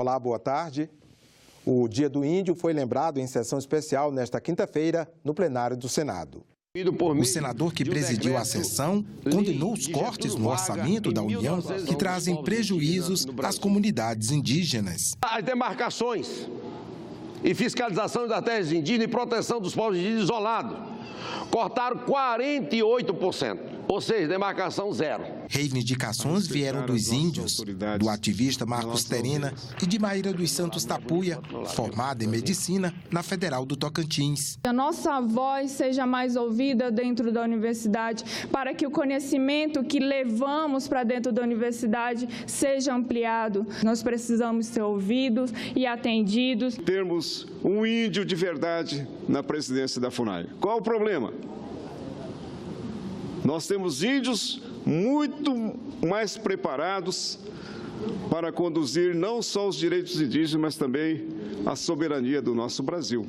Olá, boa tarde. O Dia do Índio foi lembrado em sessão especial nesta quinta-feira no plenário do Senado. O senador que presidiu a sessão condenou os cortes no orçamento da União que trazem prejuízos às comunidades indígenas. As demarcações e fiscalização das terras indígenas e proteção dos povos indígenas isolados cortaram 48%, ou seja, demarcação zero. Reivindicações vieram dos índios, do ativista Marcos Terena e de Maíra dos Santos Tapuia, formada em medicina na Federal do Tocantins. A nossa voz seja mais ouvida dentro da universidade, para que o conhecimento que levamos para dentro da universidade seja ampliado. Nós precisamos ser ouvidos e atendidos. Termos um índio de verdade na presidência da FUNAI. Qual o problema? Nós temos índios muito mais preparados para conduzir não só os direitos indígenas, mas também a soberania do nosso Brasil.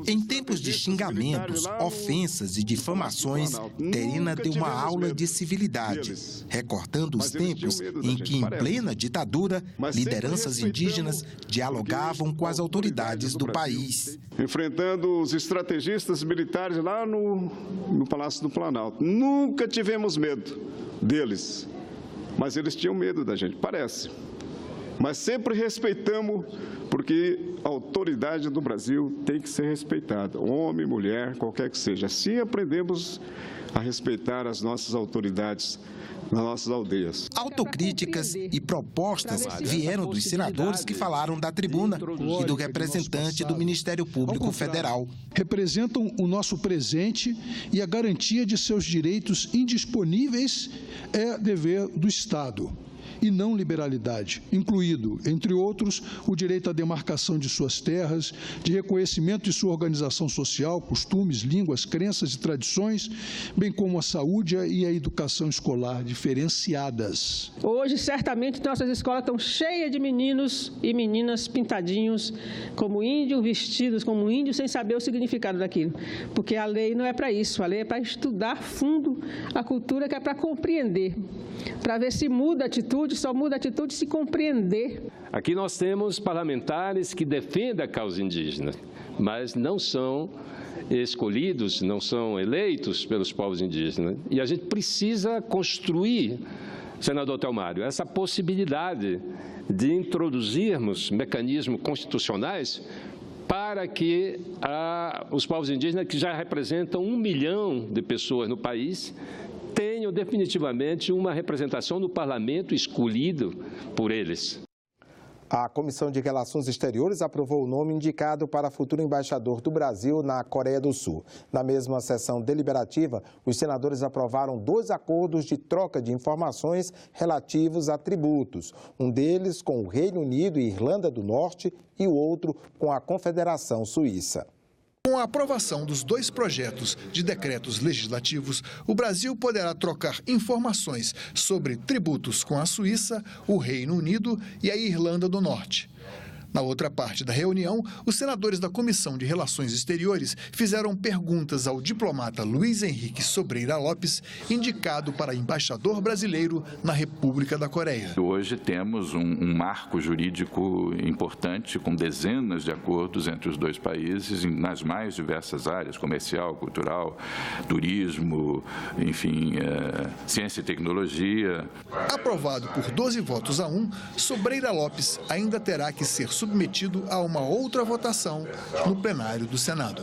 Em tempos de xingamentos, ofensas e difamações, Terena deu uma aula de civilidade, recortando os tempos em que, em plena ditadura, lideranças indígenas dialogavam com as autoridades do país. Enfrentando os estrategistas militares lá no Palácio do Planalto. Nunca tivemos medo deles, mas eles tinham medo da gente, parece. Mas sempre respeitamos, porque a autoridade do Brasil tem que ser respeitada, homem, mulher, qualquer que seja. Assim aprendemos a respeitar as nossas autoridades nas nossas aldeias. Autocríticas e propostas vieram dos senadores que falaram da tribuna e do representante do Ministério Público Federal. Representam o nosso presente e a garantia de seus direitos indisponíveis é dever do Estado e não liberalidade, incluído, entre outros, o direito à demarcação de suas terras, de reconhecimento de sua organização social, costumes, línguas, crenças e tradições, bem como a saúde e a educação escolar diferenciadas. Hoje, certamente, nossas escolas estão cheias de meninos e meninas pintadinhos como índio, vestidos como índio, sem saber o significado daquilo. Porque a lei não é para isso, a lei é para estudar a fundo a cultura, que é para compreender, para ver se muda a atitude. Só muda a atitude se compreender. Aqui nós temos parlamentares que defendem a causa indígena, mas não são escolhidos, não são eleitos pelos povos indígenas. E a gente precisa construir, senador Telmário, essa possibilidade de introduzirmos mecanismos constitucionais para que os povos indígenas, que já representam 1 milhão de pessoas no país, tenham definitivamente uma representação no parlamento escolhido por eles. A Comissão de Relações Exteriores aprovou o nome indicado para futuro embaixador do Brasil na Coreia do Sul. Na mesma sessão deliberativa, os senadores aprovaram 2 acordos de troca de informações relativos a tributos. Um deles com o Reino Unido e Irlanda do Norte e o outro com a Confederação Suíça. Com a aprovação dos 2 projetos de decretos legislativos, o Brasil poderá trocar informações sobre tributos com a Suíça, o Reino Unido e a Irlanda do Norte. Na outra parte da reunião, os senadores da Comissão de Relações Exteriores fizeram perguntas ao diplomata Luiz Henrique Sobreira Lopes, indicado para embaixador brasileiro na República da Coreia. Hoje temos um marco jurídico importante, com dezenas de acordos entre os 2 países, nas mais diversas áreas, comercial, cultural, turismo, enfim, ciência e tecnologia. Aprovado por 12 votos a 1, Sobreira Lopes ainda terá que ser submetido a uma outra votação no plenário do Senado.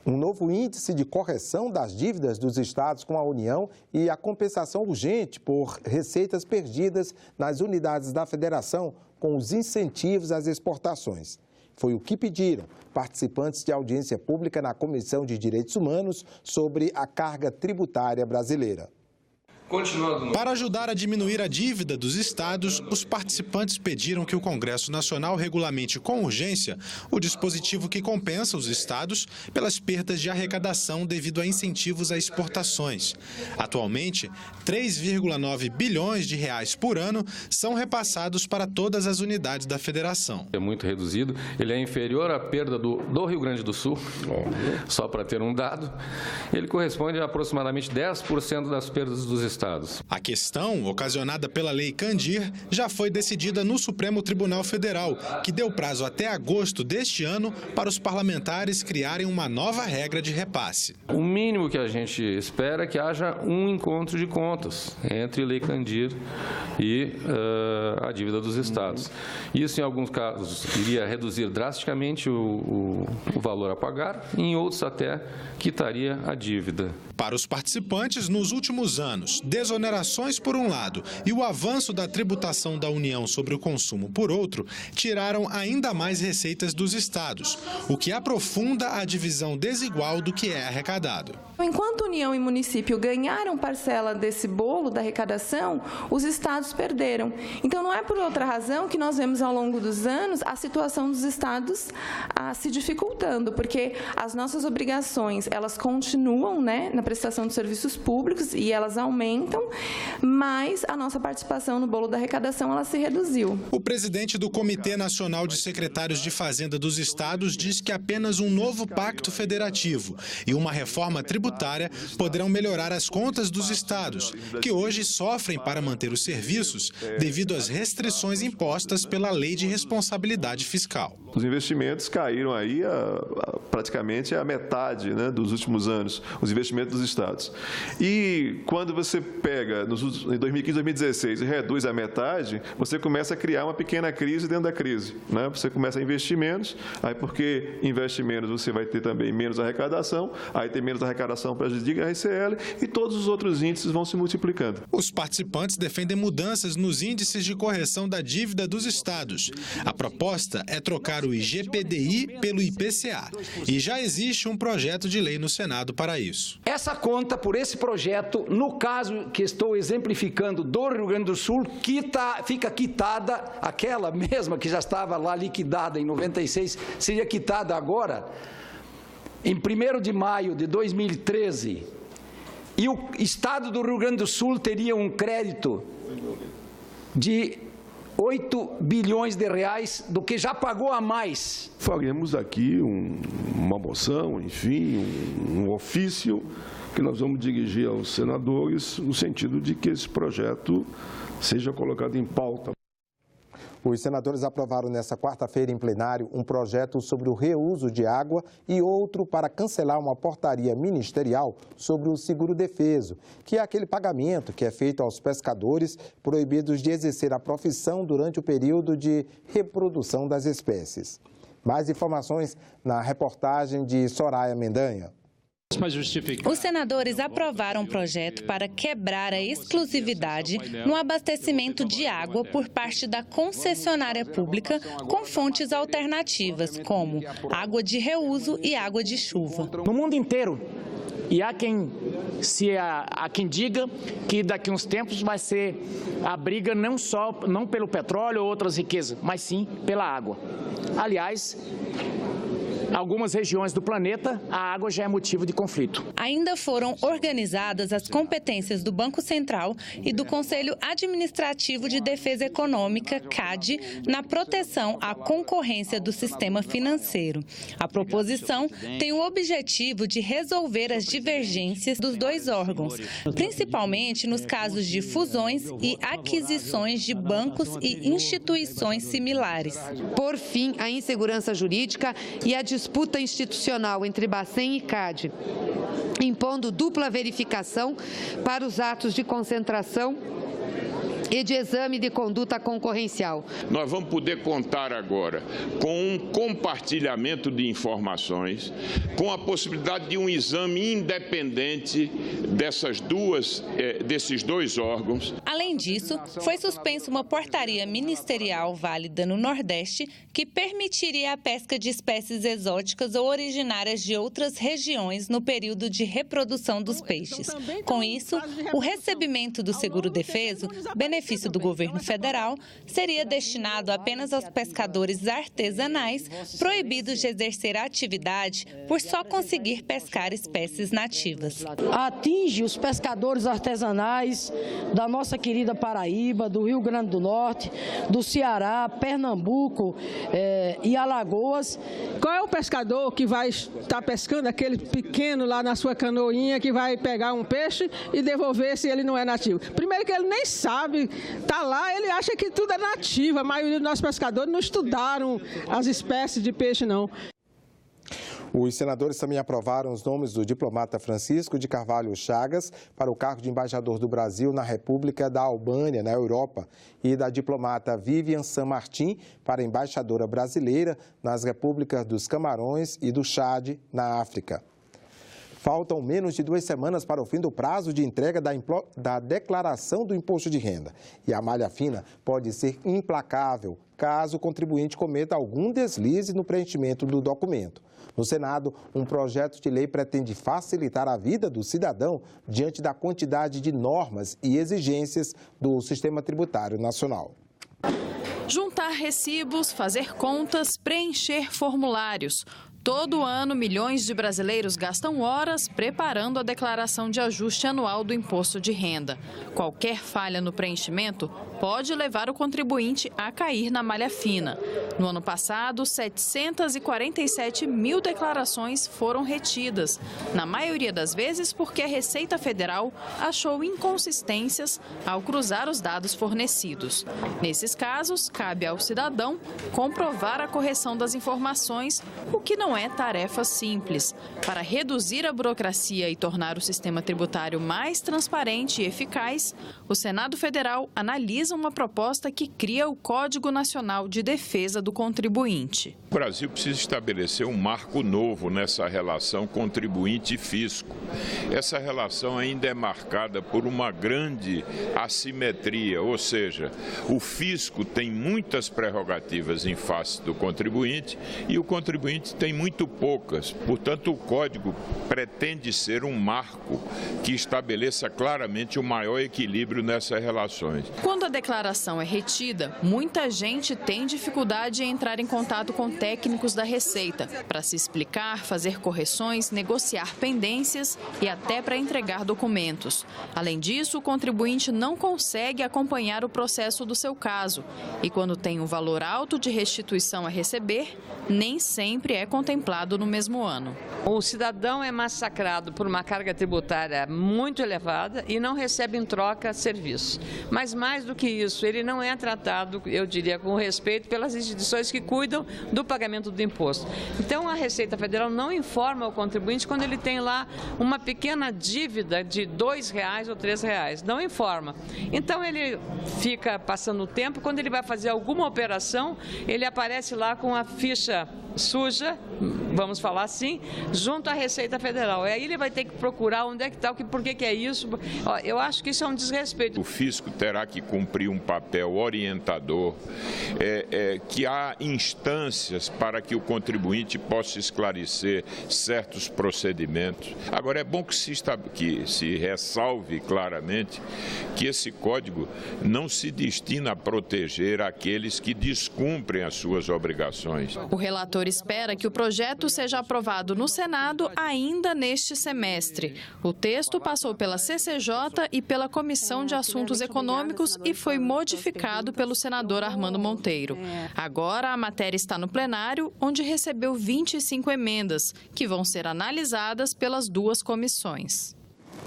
Um novo índice de correção das dívidas dos estados com a União e a compensação urgente por receitas perdidas nas unidades da federação com os incentivos às exportações. Foi o que pediram participantes de audiência pública na Comissão de Direitos Humanos sobre a carga tributária brasileira. Para ajudar a diminuir a dívida dos estados, os participantes pediram que o Congresso Nacional regulamente com urgência o dispositivo que compensa os estados pelas perdas de arrecadação devido a incentivos a exportações. Atualmente, 3,9 bilhões de reais por ano são repassados para todas as unidades da federação. É muito reduzido, ele é inferior à perda do Rio Grande do Sul, só para ter um dado. Ele corresponde a aproximadamente 10% das perdas dos estados estados. A questão, ocasionada pela Lei Candir, já foi decidida no Supremo Tribunal Federal, que deu prazo até agosto deste ano para os parlamentares criarem uma nova regra de repasse. O mínimo que a gente espera é que haja um encontro de contas entre Lei Candir e a dívida dos estados. Isso, em alguns casos, iria reduzir drasticamente o valor a pagar, e em outros até quitaria a dívida. Para os participantes, nos últimos anos, desonerações por um lado e o avanço da tributação da União sobre o consumo por outro, tiraram ainda mais receitas dos estados, o que aprofunda a divisão desigual do que é arrecadado. Enquanto União e município ganharam parcela desse bolo da arrecadação, os estados perderam. Então, não é por outra razão que nós vemos ao longo dos anos a situação dos estados se dificultando, porque as nossas obrigações, elas continuam, na prestação de serviços públicos e elas aumentam, mas a nossa participação no bolo da arrecadação, ela se reduziu. O presidente do Comitê Nacional de Secretários de Fazenda dos Estados diz que apenas um novo pacto federativo e uma reforma tributária poderão melhorar as contas dos estados, que hoje sofrem para manter os serviços devido às restrições impostas pela Lei de Responsabilidade Fiscal. Os investimentos caíram aí praticamente a metade dos últimos anos, os investimentos dos estados. E quando você pega em 2015, 2016 e reduz a metade, você começa a criar uma pequena crise dentro da crise. Você começa a investir menos, aí porque investe menos você vai ter também menos arrecadação, aí tem menos arrecadação prejudica a RCL e todos os outros índices vão se multiplicando. Os participantes defendem mudanças nos índices de correção da dívida dos estados. A proposta é trocar o IGPDI pelo IPCA e já existe um projeto de lei no Senado para isso. Essa conta, por esse projeto, no caso que estou exemplificando do Rio Grande do Sul, fica quitada, aquela mesma que já estava lá liquidada em 96, seria quitada agora, em 1º de maio de 2013, e o estado do Rio Grande do Sul teria um crédito de 8 bilhões de reais do que já pagou a mais. Faremos aqui uma moção, enfim, um ofício que nós vamos dirigir aos senadores no sentido de que esse projeto seja colocado em pauta. Os senadores aprovaram nesta quarta-feira em plenário um projeto sobre o reuso de água e outro para cancelar uma portaria ministerial sobre o seguro-defeso, que é aquele pagamento que é feito aos pescadores proibidos de exercer a profissão durante o período de reprodução das espécies. Mais informações na reportagem de Soraya Mendanha. Os senadores aprovaram um projeto para quebrar a exclusividade no abastecimento de água por parte da concessionária pública com fontes alternativas, como água de reuso e água de chuva. No mundo inteiro, e há quem diga que daqui a uns tempos vai ser a briga não pelo petróleo ou outras riquezas, mas sim pela água. Aliás, algumas regiões do planeta, a água já é motivo de conflito. Ainda foram organizadas as competências do Banco Central e do Conselho Administrativo de Defesa Econômica, CAD, na proteção à concorrência do sistema financeiro. A proposição tem o objetivo de resolver as divergências dos dois órgãos, principalmente nos casos de fusões e aquisições de bancos e instituições similares. Por fim, a insegurança jurídica e a disputa institucional entre Bacen e CAD, impondo dupla verificação para os atos de concentração e de exame de conduta concorrencial. Nós vamos poder contar agora com um compartilhamento de informações, com a possibilidade de um exame independente desses dois órgãos. Além disso, foi suspensa uma portaria ministerial válida no Nordeste que permitiria a pesca de espécies exóticas ou originárias de outras regiões no período de reprodução dos peixes. Com isso, o recebimento do seguro-defeso beneficia benefício do governo federal seria destinado apenas aos pescadores artesanais proibidos de exercer a atividade por só conseguir pescar espécies nativas. Atinge os pescadores artesanais da nossa querida Paraíba, do Rio Grande do Norte, do Ceará, Pernambuco e Alagoas. Qual é o pescador que vai estar pescando aquele pequeno lá na sua canoinha que vai pegar um peixe e devolver se ele não é nativo? Primeiro que ele nem sabe, está lá, ele acha que tudo é nativo. A maioria dos nossos pescadores não estudaram as espécies de peixe, não. Os senadores também aprovaram os nomes do diplomata Francisco de Carvalho Chagas para o cargo de embaixador do Brasil na República da Albânia, na Europa, e da diplomata Vivian San Martin para embaixadora brasileira nas repúblicas dos Camarões e do Chad, na África. Faltam menos de 2 semanas para o fim do prazo de entrega da declaração do imposto de renda. E a malha fina pode ser implacável caso o contribuinte cometa algum deslize no preenchimento do documento. No Senado, um projeto de lei pretende facilitar a vida do cidadão diante da quantidade de normas e exigências do Sistema Tributário Nacional. Juntar recibos, fazer contas, preencher formulários. Todo ano, milhões de brasileiros gastam horas preparando a declaração de ajuste anual do imposto de renda. Qualquer falha no preenchimento pode levar o contribuinte a cair na malha fina. No ano passado, 747 mil declarações foram retidas, na maioria das vezes porque a Receita Federal achou inconsistências ao cruzar os dados fornecidos. Nesses casos, cabe ao cidadão comprovar a correção das informações, o que não é tarefa simples. Para reduzir a burocracia e tornar o sistema tributário mais transparente e eficaz, o Senado Federal analisa uma proposta que cria o Código Nacional de Defesa do Contribuinte. O Brasil precisa estabelecer um marco novo nessa relação contribuinte e fisco. Essa relação ainda é marcada por uma grande assimetria, ou seja, o fisco tem muitas prerrogativas em face do contribuinte e o contribuinte tem muito poucas. Portanto, o Código pretende ser um marco que estabeleça claramente o maior equilíbrio nessas relações. Quando a declaração é retida, muita gente tem dificuldade em entrar em contato com técnicos da Receita para se explicar, fazer correções, negociar pendências e até para entregar documentos. Além disso, o contribuinte não consegue acompanhar o processo do seu caso e, quando tem um valor alto de restituição a receber, nem sempre é contemplado no mesmo ano. O cidadão é massacrado por uma carga tributária muito elevada e não recebe em troca serviço. Mas mais do que isso, ele não é tratado, eu diria, com respeito pelas instituições que cuidam do pagamento do imposto. Então, a Receita Federal não informa o contribuinte quando ele tem lá uma pequena dívida de R$2 ou R$3. Não informa. Então, ele fica passando o tempo, quando ele vai fazer alguma operação, ele aparece lá com a ficha suja, vamos falar assim, junto à Receita Federal. Aí ele vai ter que procurar onde é que está, por que é isso. Eu acho que isso é um desrespeito. O fisco terá que cumprir um papel orientador, que há instâncias para que o contribuinte possa esclarecer certos procedimentos. Agora, é bom que se ressalve claramente que esse código não se destina a proteger aqueles que descumprem as suas obrigações. O relator espera que o projeto seja aprovado no Senado ainda neste semestre. O texto passou pela CCJ e pela Comissão de Assuntos Econômicos e foi modificado pelo senador Armando Monteiro. Agora, a matéria está no plenário, onde recebeu 25 emendas, que vão ser analisadas pelas duas comissões.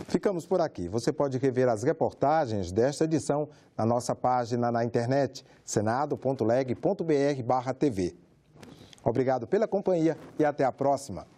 Ficamos por aqui. Você pode rever as reportagens desta edição na nossa página na internet, senado.leg.br/tv. Obrigado pela companhia e até a próxima.